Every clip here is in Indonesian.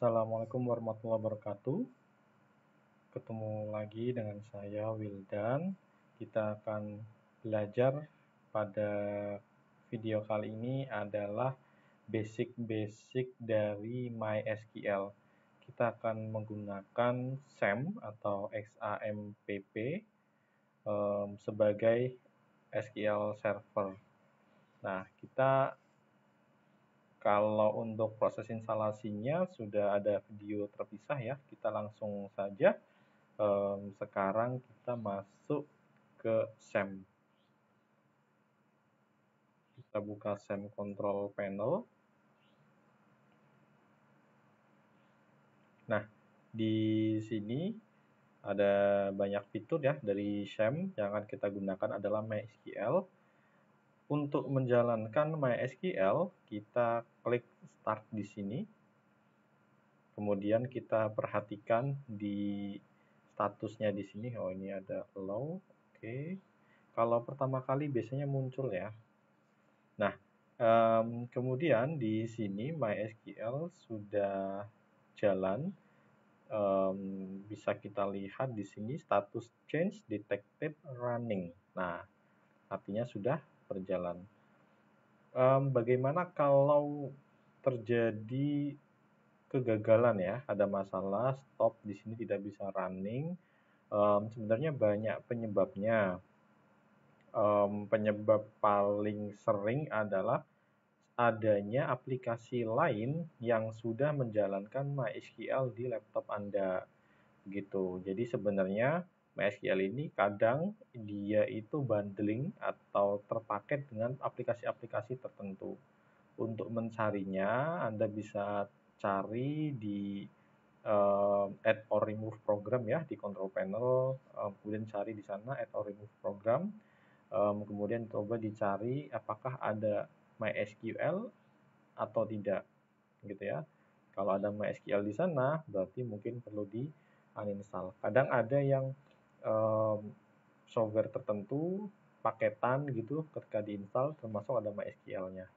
Assalamualaikum warahmatullahi wabarakatuh. Ketemu lagi dengan saya Wildan. Kita akan belajar pada video kali ini adalah basic-basic dari MySQL. Kita akan menggunakan SAM atau XAMPP sebagai SQL Server. Nah, kalau untuk proses instalasinya sudah ada video terpisah ya, kita langsung saja. Sekarang kita masuk ke SAM. Kita buka SAM Control Panel. Nah, di sini ada banyak fitur ya dari SAM. Yang akan kita gunakan adalah MySQL. Untuk menjalankan MySQL, kita klik Start di sini. Kemudian kita perhatikan di statusnya di sini. Oh, ini ada allow. Oke. Kalau pertama kali biasanya muncul ya. Nah, kemudian di sini MySQL sudah jalan. Bisa kita lihat di sini status change detected running. Nah, artinya sudah berjalan. Bagaimana kalau terjadi kegagalan ya, ada masalah stop di sini tidak bisa running? Sebenarnya banyak penyebabnya. Penyebab paling sering adalah adanya aplikasi lain yang sudah menjalankan MySQL di laptop Anda. Gitu. Jadi sebenarnya MySQL ini kadang dia itu bundling atau terpaket dengan aplikasi-aplikasi tertentu. Untuk mencarinya, Anda bisa cari di add or remove program ya di control panel, kemudian cari di sana add or remove program. Kemudian coba dicari apakah ada MySQL atau tidak, gitu ya. Kalau ada MySQL di sana, berarti mungkin perlu di uninstall. Kadang ada yang software tertentu, paketan gitu, ketika diinstal termasuk ada MySQL-nya.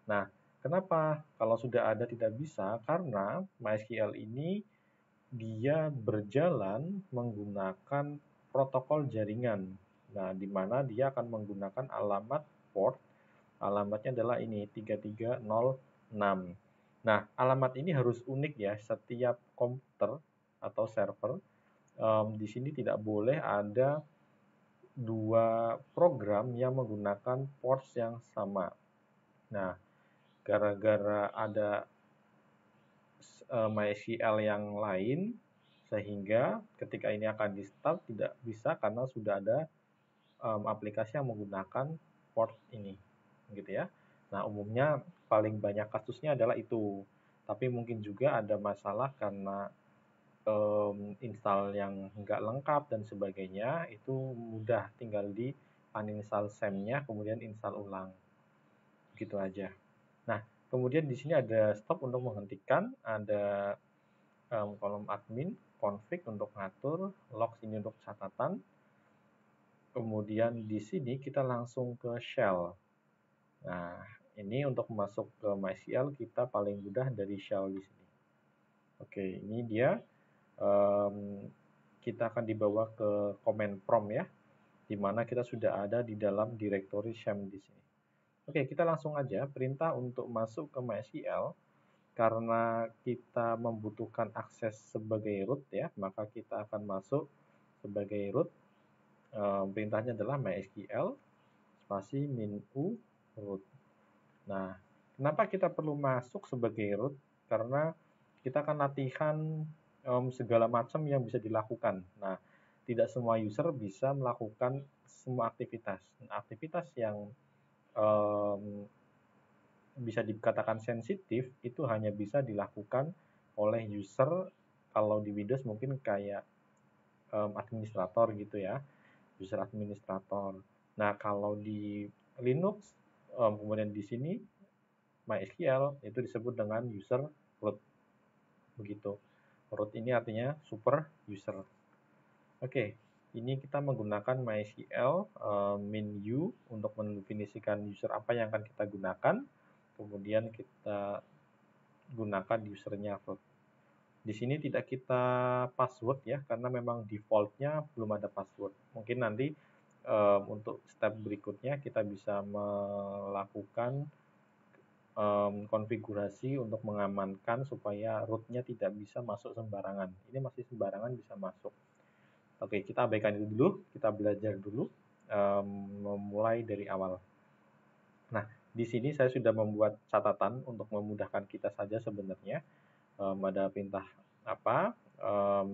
Nah, kenapa kalau sudah ada tidak bisa? Karena MySQL ini dia berjalan menggunakan protokol jaringan. Nah, di mana dia akan menggunakan alamat port. Alamatnya adalah ini 3306. Nah, alamat ini harus unik ya. Setiap komputer atau server di sini tidak boleh ada dua program yang menggunakan port yang sama. Nah, gara-gara ada MySQL yang lain, sehingga ketika ini akan di-start tidak bisa karena sudah ada aplikasi yang menggunakan port ini, gitu ya. Nah, umumnya paling banyak kasusnya adalah itu. Tapi mungkin juga ada masalah karena install yang nggak lengkap dan sebagainya, itu mudah tinggal di uninstall SAM-nya, kemudian install ulang. Gitu aja. Nah, kemudian di sini ada stop untuk menghentikan, ada kolom admin, config untuk ngatur, logs ini untuk catatan. Kemudian di sini kita langsung ke shell. Nah, ini untuk masuk ke MySQL kita paling mudah dari shell di sini. Oke, ini dia. Kita akan dibawa ke command prompt ya, di mana kita sudah ada di dalam directory SAM di sini. Oke, kita langsung aja perintah untuk masuk ke MySQL. Karena kita membutuhkan akses sebagai root ya, maka kita akan masuk sebagai root. Perintahnya adalah MySQL spasi -u root. Nah, kenapa kita perlu masuk sebagai root? Karena kita akan latihan segala macam yang bisa dilakukan. Nah, tidak semua user bisa melakukan semua aktivitas. Aktivitas yang bisa dikatakan sensitif itu hanya bisa dilakukan oleh user. Kalau di Windows mungkin kayak administrator gitu ya, user administrator. Nah, kalau di Linux kemudian di sini MySQL itu disebut dengan user root. Begitu. Root ini artinya super user. Oke, ini kita menggunakan MySQL min-u untuk mendefinisikan user apa yang akan kita gunakan. Kemudian kita gunakan usernya root. Di sini tidak kita password ya, karena memang defaultnya belum ada password. Mungkin nanti untuk step berikutnya kita bisa melakukan konfigurasi untuk mengamankan supaya rootnya tidak bisa masuk sembarangan. Ini masih sembarangan bisa masuk. Oke, kita abaikan itu dulu, kita belajar dulu memulai dari awal. Nah, di sini saya sudah membuat catatan untuk memudahkan kita saja sebenarnya. Ada perintah apa?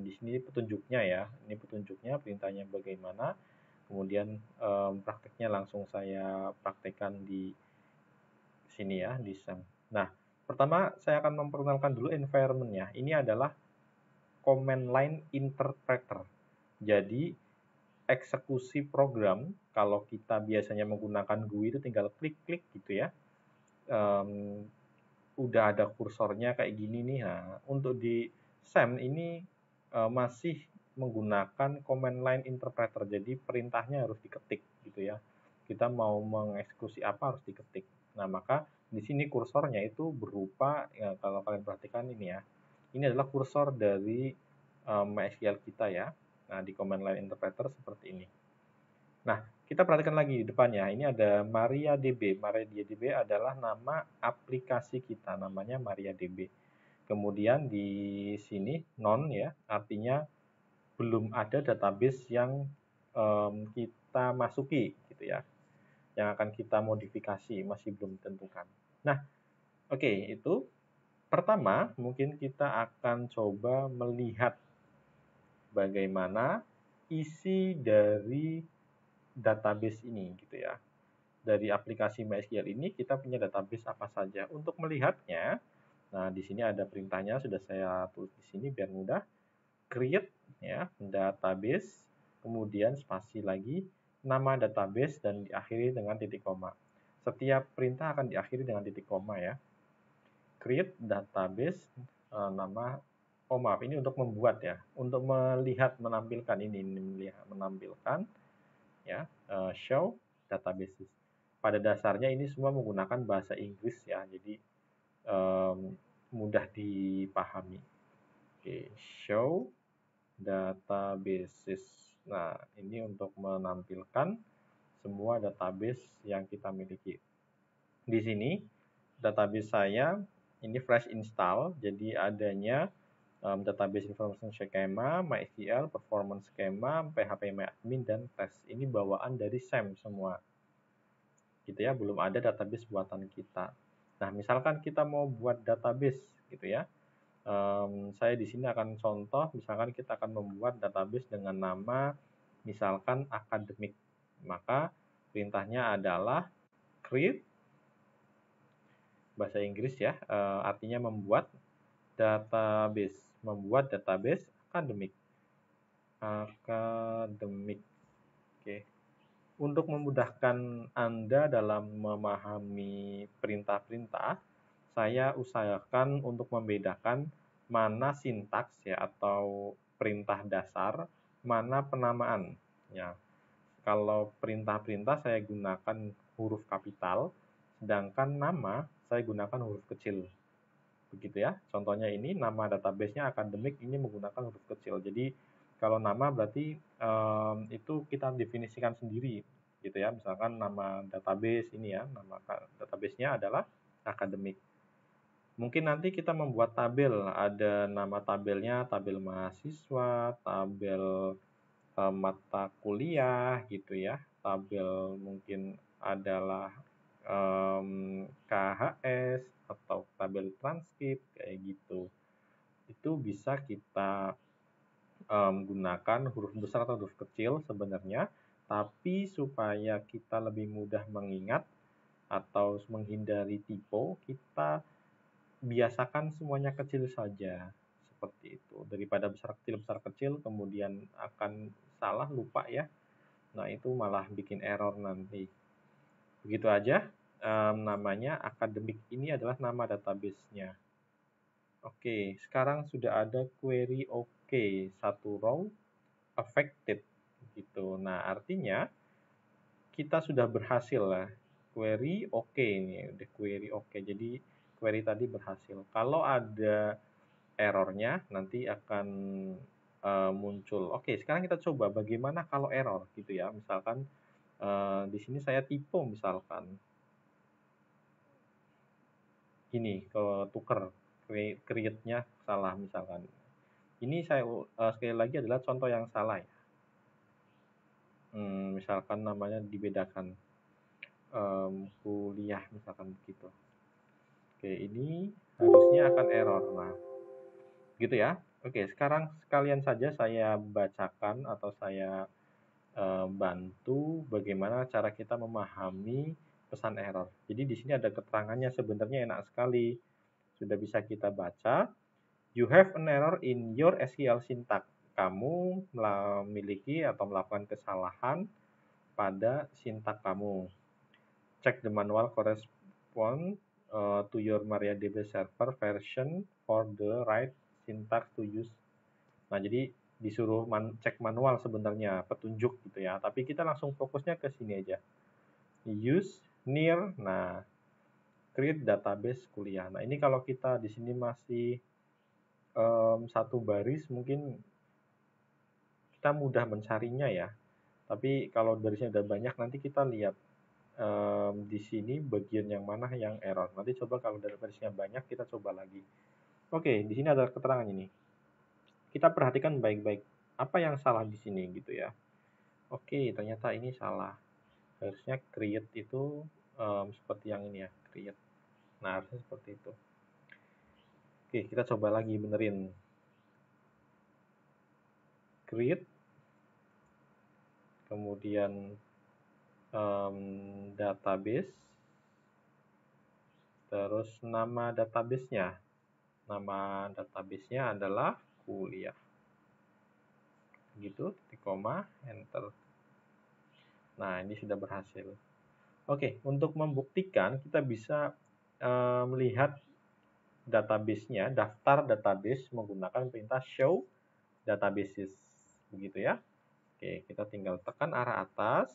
Di sini petunjuknya ya. Ini petunjuknya, perintahnya bagaimana. Kemudian prakteknya langsung saya praktekkan di sini ya, di SAM. Nah, pertama saya akan memperkenalkan dulu environment-nya. Ini adalah command line interpreter. Jadi, eksekusi program, kalau kita biasanya menggunakan GUI itu tinggal klik-klik gitu ya. Udah ada kursornya kayak gini nih. Nah, untuk di SAM ini masih menggunakan command line interpreter. Jadi perintahnya harus diketik gitu ya. Kita mau mengeksekusi apa harus diketik. Nah, maka di sini kursornya itu berupa ya, kalau kalian perhatikan ini ya. Ini adalah kursor dari MySQL kita ya. Nah, di command line interpreter seperti ini. Nah, kita perhatikan lagi di depannya. Ini ada MariaDB. MariaDB adalah nama aplikasi kita, namanya MariaDB. Kemudian di sini non ya, artinya belum ada database yang kita masuki gitu ya. Yang akan kita modifikasi, masih belum ditentukan. Nah, oke, itu pertama mungkin kita akan coba melihat bagaimana isi dari database ini gitu ya. Dari aplikasi MySQL ini kita punya database apa saja. Untuk melihatnya, nah di sini ada perintahnya sudah saya tulis di sini biar mudah. Create ya, database, kemudian spasi lagi, nama database dan diakhiri dengan titik koma. Setiap perintah akan diakhiri dengan titik koma ya. Create database nama maaf, ini untuk membuat ya, untuk melihat menampilkan ini menampilkan ya, show databases. Pada dasarnya ini semua menggunakan bahasa Inggris ya, jadi mudah dipahami. Oke, show databases. Nah, ini untuk menampilkan semua database yang kita miliki. Di sini database saya ini fresh install, jadi adanya database information schema, MySQL, performance schema, PHPMyAdmin, dan test. Ini bawaan dari SAM semua. Gitu ya, belum ada database buatan kita. Nah, misalkan kita mau buat database gitu ya. Saya di sini akan contoh, misalkan kita akan membuat database dengan nama misalkan akademik. Maka perintahnya adalah create, bahasa Inggris ya, artinya membuat database akademik. Oke. Untuk memudahkan Anda dalam memahami perintah-perintah, saya usahakan untuk membedakan mana sintaks ya atau perintah dasar, mana penamaan. Ya, kalau perintah-perintah saya gunakan huruf kapital, sedangkan nama saya gunakan huruf kecil. Begitu ya. Contohnya ini nama database-nya akademik ini menggunakan huruf kecil. Jadi kalau nama berarti itu kita definisikan sendiri gitu ya. Misalkan nama database ini ya, nama database-nya adalah akademik. Mungkin nanti kita membuat tabel, ada nama tabelnya, tabel mahasiswa, tabel mata kuliah gitu ya, tabel mungkin adalah KHS atau tabel transkrip kayak gitu. Itu bisa kita gunakan huruf besar atau huruf kecil sebenarnya, tapi supaya kita lebih mudah mengingat atau menghindari typo, kita biasakan semuanya kecil saja, seperti itu. Daripada besar kecil, kemudian akan salah, lupa ya. Nah, itu malah bikin error nanti. Begitu aja, namanya akademik ini adalah nama database-nya. Oke, sekarang sudah ada query oke, satu row affected gitu. Nah, artinya kita sudah berhasil lah. Query oke ini, udah query oke. Jadi query tadi berhasil. Kalau ada errornya nanti akan muncul. Oke, sekarang kita coba bagaimana kalau error gitu ya. Misalkan di sini saya tipe misalkan ini tuker create-nya salah misalkan. Ini saya sekali lagi adalah contoh yang salah ya. Misalkan namanya dibedakan kuliah misalkan begitu. Oke, ini harusnya akan error. Nah, gitu ya. Oke, sekarang sekalian saja saya bacakan atau saya bantu bagaimana cara kita memahami pesan error. Jadi di sini ada keterangannya, sebenarnya enak sekali. Sudah bisa kita baca. You have an error in your SQL syntax. Kamu memiliki atau melakukan kesalahan pada sintak kamu. Check the manual correspond to your MariaDB server version for the right syntax to use. Nah, jadi disuruh cek manual sebenarnya, petunjuk gitu ya. Tapi kita langsung fokusnya ke sini aja. Use near, nah create database kuliah. Nah, ini kalau kita di sini masih satu baris mungkin kita mudah mencarinya ya. Tapi kalau barisnya udah banyak nanti kita lihat di sini bagian yang mana yang error. Nanti coba kalau dari barisnya banyak kita coba lagi. Oke, di sini ada keterangan ini. Kita perhatikan baik-baik apa yang salah di sini gitu ya. Oke, ternyata ini salah. Harusnya create itu seperti yang ini ya, create. Nah, harusnya seperti itu. Oke, kita coba lagi benerin. Create, kemudian database, terus nama database-nya. Nama database-nya adalah kuliah. Gitu, titik koma, enter. Nah, ini sudah berhasil. Oke, untuk membuktikan kita bisa melihat database-nya, daftar database menggunakan perintah show databases. Begitu ya. Oke, kita tinggal tekan arah atas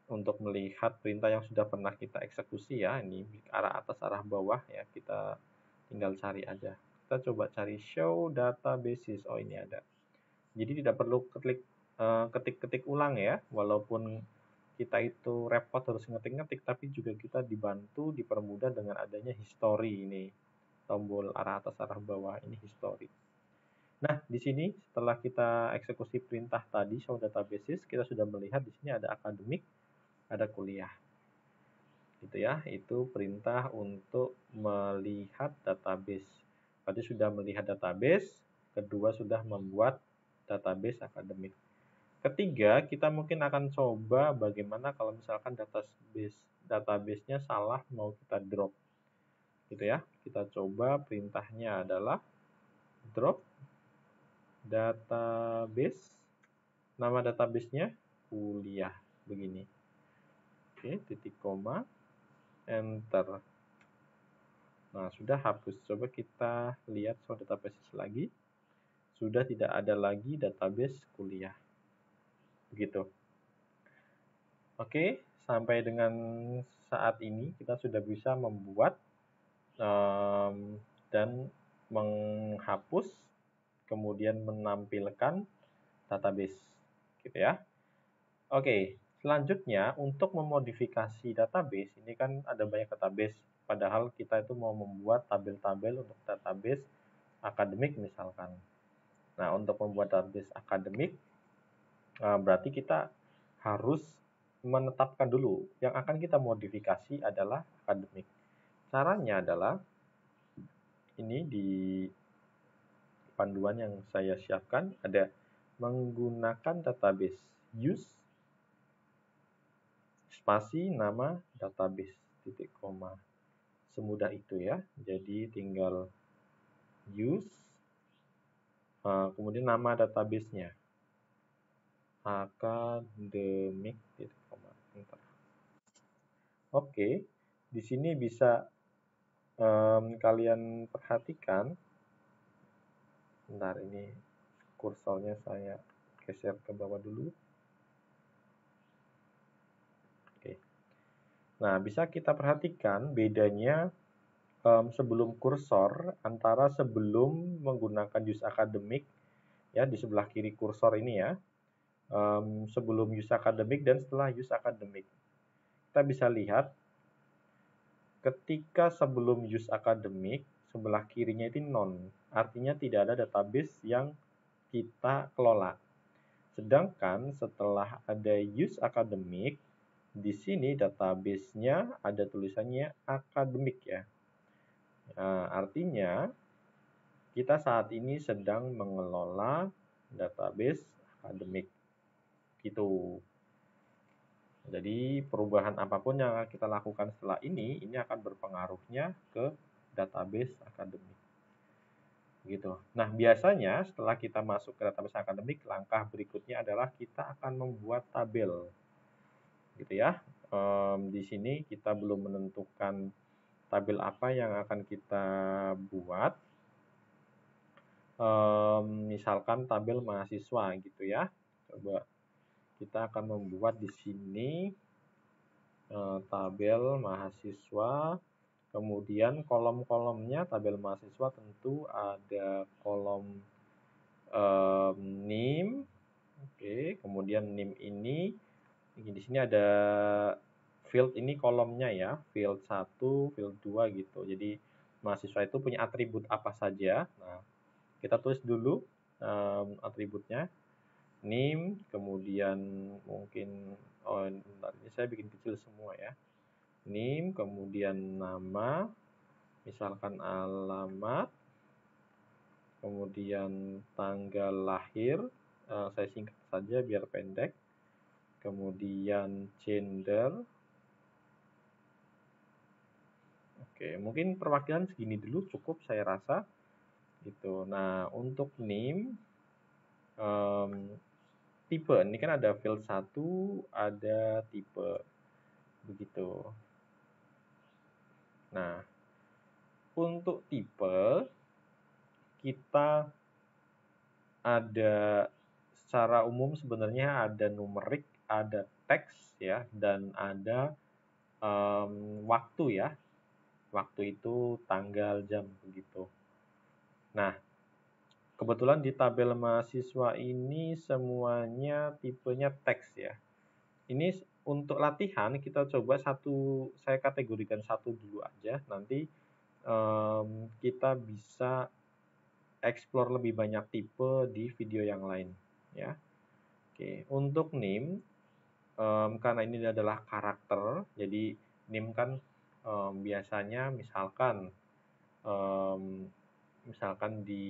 untuk melihat perintah yang sudah pernah kita eksekusi ya. Ini arah atas, arah bawah ya. Kita tinggal cari aja. Kita coba cari show databases. Oh, ini ada. Jadi tidak perlu ketik-ketik ulang ya. Walaupun kita itu repot harus ngetik-ngetik, tapi juga kita dibantu, dipermudah dengan adanya history ini. Tombol arah atas, arah bawah ini history. Nah, di sini setelah kita eksekusi perintah tadi show databases, kita sudah melihat di sini ada akademik, ada kuliah. Gitu ya, itu perintah untuk melihat database. Berarti sudah melihat database, kedua sudah membuat database akademik. Ketiga, kita mungkin akan coba bagaimana kalau misalkan database-nya salah mau kita drop. Gitu ya. Kita coba perintahnya adalah drop database. Nama database-nya kuliah begini. Oke, titik koma, enter. Nah, sudah hapus. Coba kita lihat soal database lagi. Sudah tidak ada lagi database kuliah. Begitu. Oke, sampai dengan saat ini kita sudah bisa membuat dan menghapus, kemudian menampilkan database, gitu ya. Oke, selanjutnya untuk memodifikasi database, ini kan ada banyak database, padahal kita itu mau membuat tabel-tabel untuk database akademik misalkan. Nah, untuk membuat database akademik, berarti kita harus menetapkan dulu yang akan kita modifikasi adalah akademik. Caranya adalah ini di panduan yang saya siapkan ada menggunakan database use spasi nama database titik koma. Semudah itu ya. Jadi tinggal use kemudian nama database-nya akademik titik koma. Enter. Oke, di sini bisa kalian perhatikan. Bentar, ini kursornya saya geser ke bawah dulu. Oke. Nah, bisa kita perhatikan bedanya sebelum kursor, antara sebelum menggunakan use akademik, ya di sebelah kiri kursor ini ya, sebelum use akademik dan setelah use akademik. Kita bisa lihat ketika sebelum use akademik, sebelah kirinya itu non, artinya tidak ada database yang kita kelola. Sedangkan setelah ada use akademik, di sini database-nya ada tulisannya akademik ya. Nah, artinya kita saat ini sedang mengelola database akademik gitu. Jadi perubahan apapun yang kita lakukan setelah ini akan berpengaruhnya ke database akademik. Gitu. Nah, biasanya setelah kita masuk ke database akademik, langkah berikutnya adalah kita akan membuat tabel. Gitu ya. Di sini kita belum menentukan tabel apa yang akan kita buat. Misalkan tabel mahasiswa gitu ya. Coba kita akan membuat di sini tabel mahasiswa, kemudian kolom-kolomnya tabel mahasiswa tentu ada kolom NIM, oke, kemudian NIM ini di sini ada field ini kolomnya ya, field 1, field 2 gitu. Jadi mahasiswa itu punya atribut apa saja. Nah, kita tulis dulu atributnya. NIM, kemudian mungkin bentar, ini saya bikin kecil semua ya. NIM, kemudian nama, misalkan alamat, kemudian tanggal lahir, saya singkat saja biar pendek, kemudian gender. Oke, mungkin perwakilan segini dulu cukup saya rasa. Gitu. Nah, untuk NIM, tipe, ini kan ada field 1, ada tipe, begitu. Nah, untuk tipe, kita ada secara umum sebenarnya ada numerik, ada teks ya, dan ada waktu ya. Waktu itu tanggal, jam, begitu. Nah, kebetulan di tabel mahasiswa ini semuanya tipenya teks ya. Ini untuk latihan kita coba saya kategorikan satu dulu aja. Nanti kita bisa explore lebih banyak tipe di video yang lain ya. Oke, untuk NIM karena ini adalah karakter, jadi NIM kan biasanya misalkan di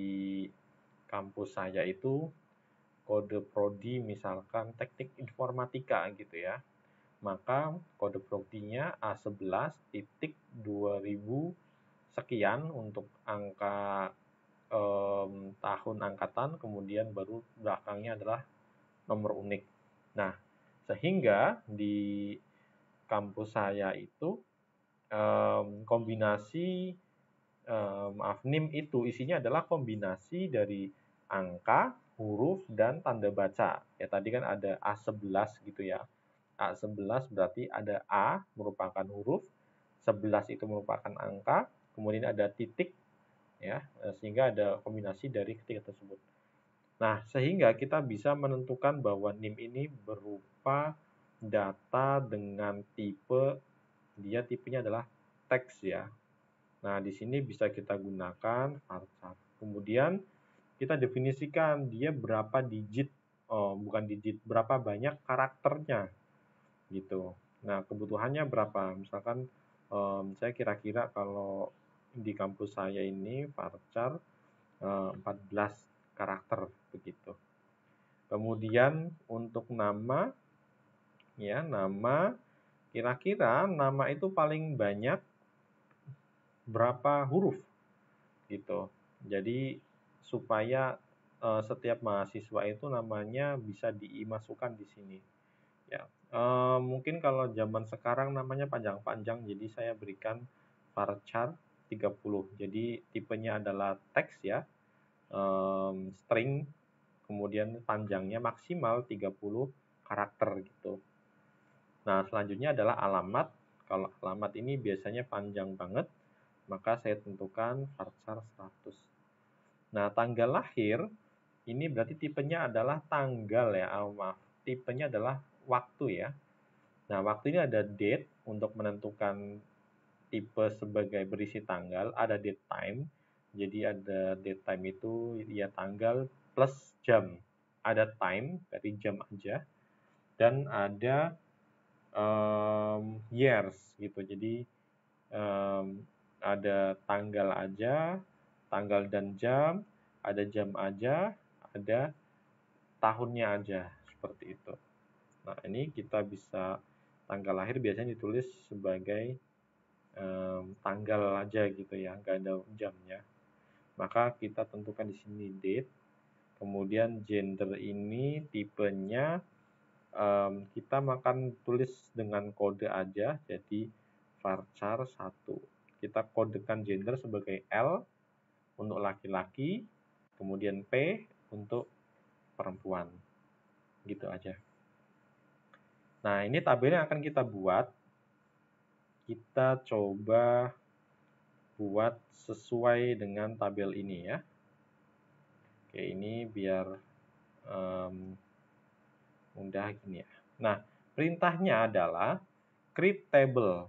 kampus saya itu kode prodi misalkan teknik informatika gitu ya. Maka kode prodinya A11.2000 sekian untuk angka tahun angkatan, kemudian baru belakangnya adalah nomor unik. Nah, sehingga di kampus saya itu kombinasi NIM itu isinya adalah kombinasi dari angka, huruf, dan tanda baca. Ya tadi kan ada A11 gitu ya. A11 berarti ada A merupakan huruf, 11 itu merupakan angka, kemudian ada titik ya, sehingga ada kombinasi dari ketiga tersebut. Nah, sehingga kita bisa menentukan bahwa NIM ini berupa data dengan tipenya adalah teks ya. Nah, di sini bisa kita gunakan varchar. Kemudian kita definisikan dia berapa digit, berapa banyak karakternya gitu. Nah, kebutuhannya berapa? Misalkan saya kira-kira kalau di kampus saya ini varchar 14 karakter begitu. Kemudian untuk nama ya, nama kira-kira nama itu paling banyak berapa huruf gitu. Jadi supaya setiap mahasiswa itu namanya bisa dimasukkan di sini. Ya, mungkin kalau zaman sekarang namanya panjang-panjang, jadi saya berikan varchar 30. Jadi tipenya adalah teks ya, string, kemudian panjangnya maksimal 30 karakter gitu. Nah, selanjutnya adalah alamat. Kalau alamat ini biasanya panjang banget, Maka saya tentukan varchar 100. Nah, tanggal lahir ini berarti tipenya adalah tanggal ya, maaf. Tipenya adalah waktu ya. Nah, waktu ini ada date untuk menentukan tipe sebagai berisi tanggal, ada date time. Jadi ada date time itu ya tanggal plus jam. Ada time dari jam aja, dan ada years gitu. Jadi ada tanggal aja, tanggal dan jam, ada jam aja, ada tahunnya aja, seperti itu. Nah, ini kita bisa tanggal lahir biasanya ditulis sebagai tanggal aja gitu ya, nggak ada jamnya. Maka kita tentukan di sini date. Kemudian gender ini tipenya kita akan tulis dengan kode aja, jadi varchar 1. Kita kodekan gender sebagai L untuk laki-laki, kemudian P untuk perempuan. Gitu aja. Nah, ini tabel yang akan kita buat. Kita coba buat sesuai dengan tabel ini ya. Oke, ini biar mudah gini ya. Nah, perintahnya adalah create table.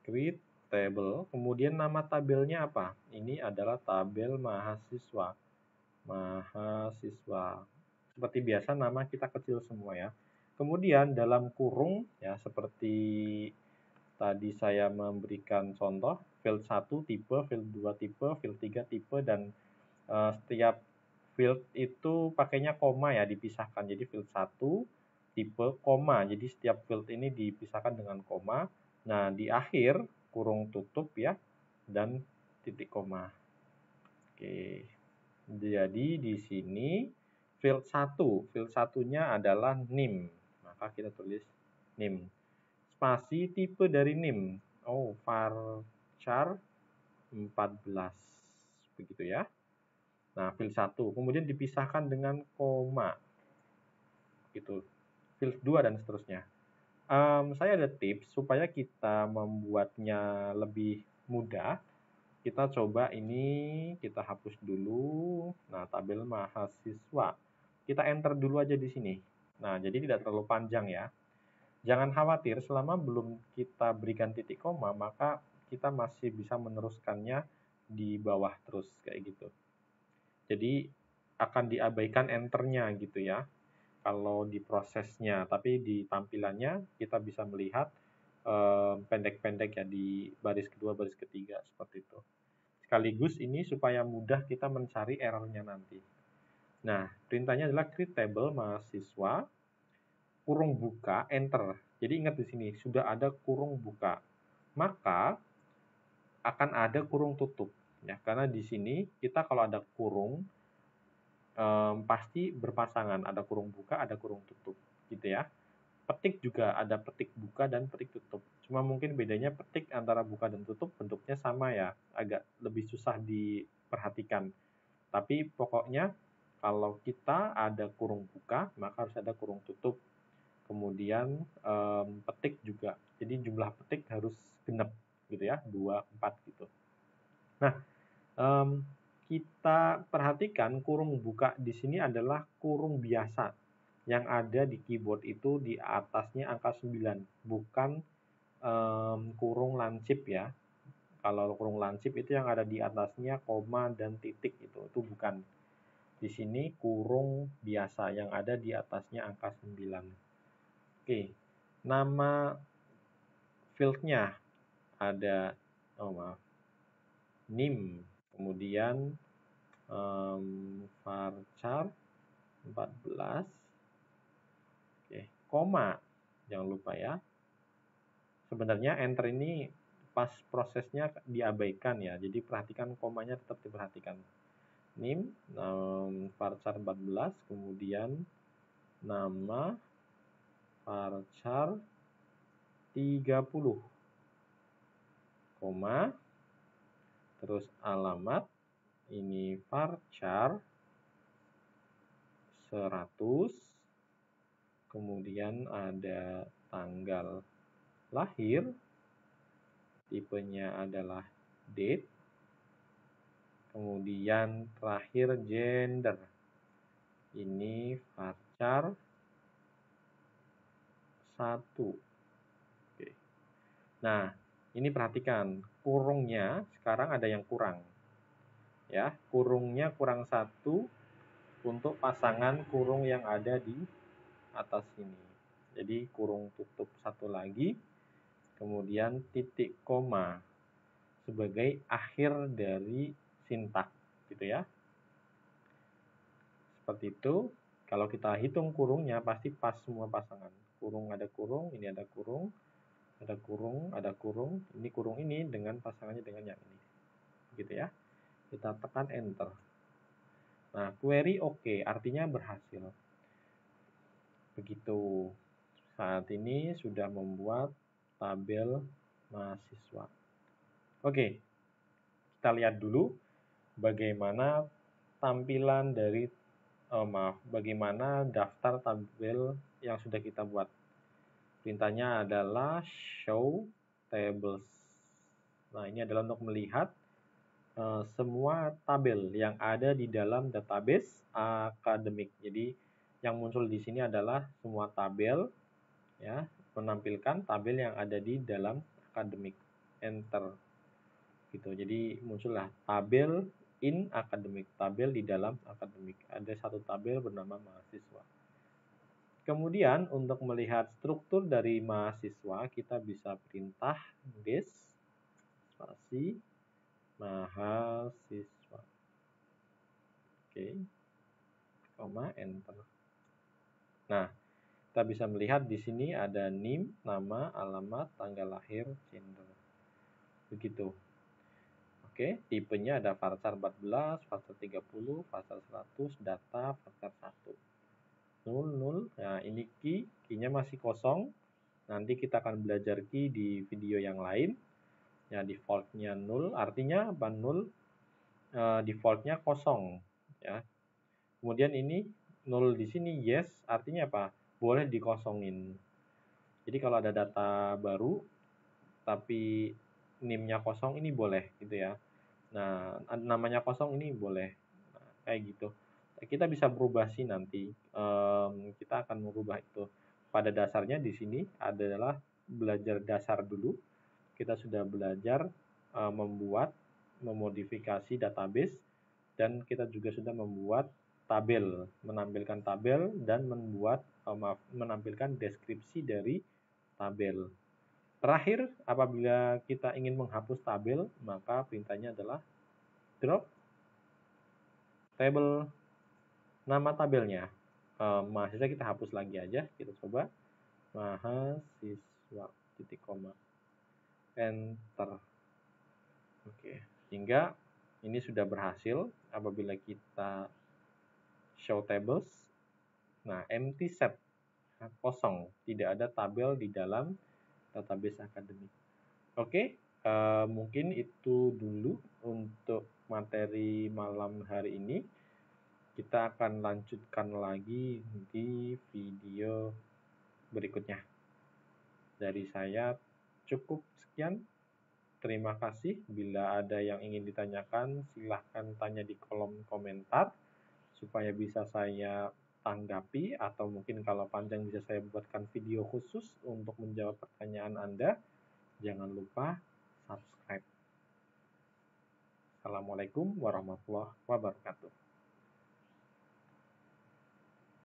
Create table, kemudian nama tabelnya apa? Ini adalah tabel mahasiswa. Mahasiswa. Seperti biasa nama kita kecil semua ya. Kemudian dalam kurung ya, seperti tadi saya memberikan contoh, field 1 tipe, field 2 tipe, field 3 tipe, dan setiap field itu pakainya koma ya, dipisahkan. Jadi field 1 tipe koma. Jadi setiap field ini dipisahkan dengan koma. Nah, di akhir kurung tutup ya, dan titik koma. Oke. Jadi di sini field 1, field satunya adalah NIM. Maka kita tulis NIM. Spasi tipe dari NIM. Oh, varchar 14. Begitu ya. Nah, field 1. Kemudian dipisahkan dengan koma. Gitu. Field 2 dan seterusnya. Saya ada tips supaya kita membuatnya lebih mudah. Kita coba ini, kita hapus dulu. Nah, tabel mahasiswa. Kita enter dulu aja di sini. Nah, jadi tidak terlalu panjang ya. Jangan khawatir, selama belum kita berikan titik koma, maka kita masih bisa meneruskannya di bawah terus, kayak gitu. Jadi, akan diabaikan enternya gitu ya, kalau di prosesnya. Tapi di tampilannya, kita bisa melihat pendek-pendek ya, di baris kedua, baris ketiga, seperti itu. Sekaligus ini supaya mudah kita mencari errornya nanti. Nah, perintahnya adalah create table mahasiswa, kurung buka, enter. Jadi ingat di sini, sudah ada kurung buka. Maka akan ada kurung tutup. Ya, karena di sini kita kalau ada kurung, pasti berpasangan. Ada kurung buka, ada kurung tutup. Gitu ya. Petik juga ada petik buka dan petik tutup. Cuma mungkin bedanya petik antara buka dan tutup bentuknya sama ya. Agak lebih susah diperhatikan. Tapi pokoknya kalau kita ada kurung buka, maka harus ada kurung tutup. Kemudian petik juga. Jadi jumlah petik harus genap gitu ya, 2, 4 gitu. Nah, kita perhatikan kurung buka di sini adalah kurung biasa. Yang ada di keyboard itu di atasnya angka 9, bukan kurung lancip ya. Kalau kurung lancip itu yang ada di atasnya koma dan titik itu bukan. Di sini kurung biasa yang ada di atasnya angka 9. Oke, nama fieldnya ada, oh maaf, NIM, kemudian varchar 14, oke, koma, jangan lupa ya. Sebenarnya enter ini pas prosesnya diabaikan ya, jadi perhatikan komanya tetap diperhatikan. NIM, varchar 14, kemudian nama varchar 30, koma, terus alamat, ini varchar 100, kemudian ada tanggal lahir, tipenya adalah date, kemudian terakhir gender. Ini varchar 1. Oke. Nah, ini perhatikan, kurungnya sekarang ada yang kurang. Ya, kurungnya kurang 1 untuk pasangan kurung yang ada di atas sini. Jadi kurung tutup 1 lagi, kemudian titik koma sebagai akhir dari sintaks, gitu ya. Seperti itu. Kalau kita hitung kurungnya pasti pas semua pasangan. Kurung, ini ada kurung, ada kurung, ada kurung. Ini kurung ini dengan pasangannya dengan yang ini. Gitu ya. Kita tekan enter. Nah, query oke, artinya berhasil. Begitu. Saat ini sudah membuat tabel mahasiswa. Oke. Kita lihat dulu bagaimana tampilan dari bagaimana daftar tabel yang sudah kita buat. Perintahnya adalah show tables. Nah, ini adalah untuk melihat semua tabel yang ada di dalam database akademik. Jadi, yang muncul di sini adalah semua tabel, ya, menampilkan tabel yang ada di dalam akademik. Enter. Gitu. Jadi, muncullah tabel in akademik, tabel di dalam akademik. Ada satu tabel bernama mahasiswa. Kemudian untuk melihat struktur dari mahasiswa, kita bisa perintah des spasi mahasiswa. Oke. Koma enter. Nah, kita bisa melihat di sini ada NIM, nama, alamat, tanggal lahir, gender. Begitu. Oke, tipenya ada varchar 14, varchar 30, varchar 100, data, varchar 1. 00. Nah, ini key-nya masih kosong. Nanti kita akan belajar key di video yang lain. Ya, default-nya 0, artinya apa? 0 default-nya kosong, ya. Kemudian ini 0 di sini yes, artinya apa? Boleh dikosongin. Jadi kalau ada data baru tapi NIM-nya kosong, ini boleh gitu ya. Nah, namanya kosong ini boleh. Nah, kayak gitu. Kita bisa berubah sih nanti. Kita akan merubah itu. Pada dasarnya di sini adalah belajar dasar dulu. Kita sudah belajar memodifikasi database, dan kita juga sudah membuat tabel, menampilkan tabel dan menampilkan deskripsi dari tabel. Terakhir, apabila kita ingin menghapus tabel, maka perintahnya adalah drop table, nama tabelnya. Mahasiswa kita hapus lagi aja, kita coba mahasiswa, titik koma, enter. Oke, sehingga ini sudah berhasil apabila kita show tables. Nah, empty set, kosong, tidak ada tabel di dalam database akademik. Oke, mungkin itu dulu untuk materi malam hari ini. Kita akan lanjutkan lagi di video berikutnya. Dari saya cukup sekian. Terima kasih. Bila ada yang ingin ditanyakan, silahkan tanya di kolom komentar supaya bisa saya tanggapi, atau mungkin kalau panjang bisa saya buatkan video khusus untuk menjawab pertanyaan Anda. Jangan lupa subscribe. Assalamualaikum warahmatullahi wabarakatuh.